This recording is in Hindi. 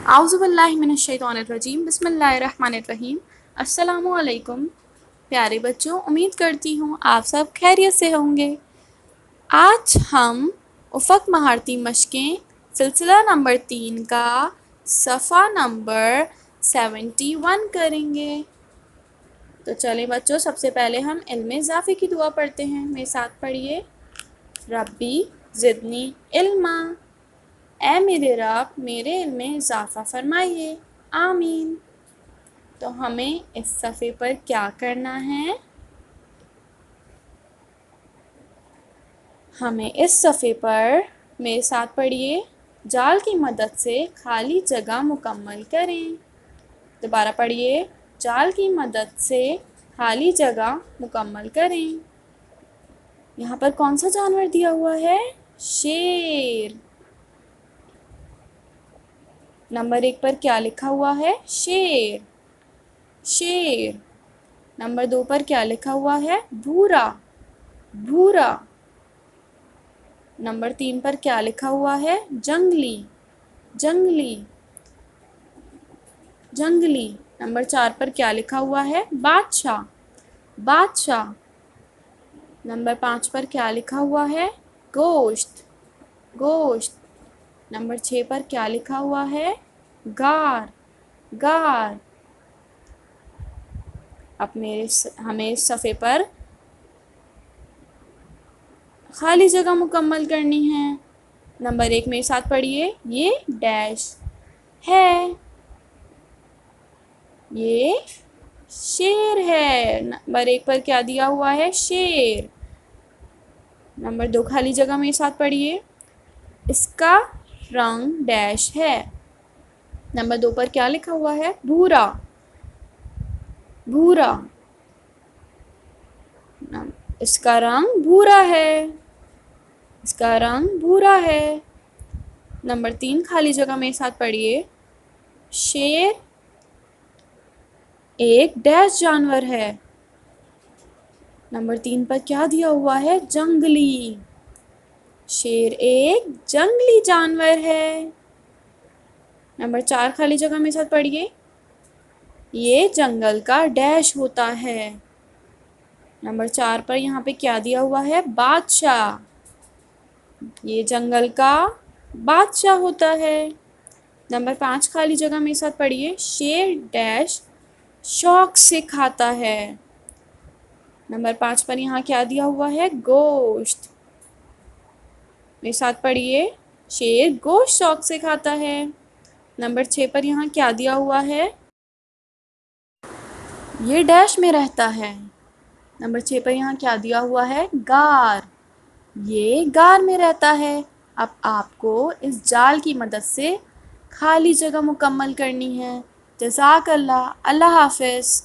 आउज़ुबिल्लाहिमिनश्शैतानिर्रजीम बिस्मिल्लाहिर्रहमानिर्रहीम। अस्सलामुअलैकुम प्यारे बच्चों, उम्मीद करती हूँ आप सब खैरियत से होंगे। आज हम उफ़क़ महारती मशक़ें सिलसिला नंबर 3 का सफ़ा नंबर 71 करेंगे। तो चलें बच्चों, सबसे पहले हम इल्म इज़ाफ़े की दुआ पढ़ते हैं। मेरे साथ पढ़िए। रब्बी ज़िदनी इल्मा, ऐ मेरे रब मेरे इल्म में इजाफ़ा फरमाइए, आमीन। तो हमें इस सफ़े पर क्या करना है? हमें इस सफ़े पर मेरे साथ पढ़िए, जाल की मदद से खाली जगह मुकम्मल करें। दोबारा पढ़िए, जाल की मदद से खाली जगह मुकम्मल करें। यहाँ पर कौन सा जानवर दिया हुआ है? शेर। नंबर 1 पर क्या लिखा हुआ है? शेर, शेर। नंबर 2 पर क्या लिखा हुआ है? भूरा, भूरा। नंबर 3 पर क्या लिखा हुआ है? जंगली, जंगली, जंगली। नंबर 4 पर क्या लिखा हुआ है? बादशाह, बादशाह। नंबर 5 पर क्या लिखा हुआ है? गोश्त, गोश्त। नंबर 6 पर क्या लिखा हुआ है? गार, गार। अब हमें इस सफ़े पर खाली जगह मुकम्मल करनी है। नंबर 1 मेरे साथ पढ़िए, ये डैश है, ये शेर है। नंबर 1 पर क्या दिया हुआ है? शेर। नंबर 2 खाली जगह मेरे साथ पढ़िए, इसका रंग डैश है। नंबर 2 पर क्या लिखा हुआ है? भूरा, भूरा। इसका रंग भूरा है, इसका रंग भूरा है। नंबर 3 खाली जगह मेरे साथ पढ़िए, शेर एक डैश जानवर है। नंबर 3 पर क्या दिया हुआ है? जंगली। शेर एक जंगली जानवर है। नंबर 4 खाली जगह मेरे साथ पढ़िए, ये जंगल का डैश होता है। नंबर 4 पर यहाँ पे क्या दिया हुआ है? बादशाह, ये जंगल का बादशाह होता है। नंबर 5 खाली जगह मेरे साथ पढ़िए, शेर डैश शौक से खाता है। नंबर 5 पर यहाँ क्या दिया हुआ है? गोश्त। मेरे साथ पढ़िए, शेर गोश्त शौक से खाता है। नंबर 6 पर यहाँ क्या दिया हुआ है? ये डैश में रहता है। नंबर 6 पर यहाँ क्या दिया हुआ है? गार, ये गार में रहता है। अब आपको इस जाल की मदद से खाली जगह मुकम्मल करनी है। जज़ाकल्लाह, अल्लाह हाफ़िज़।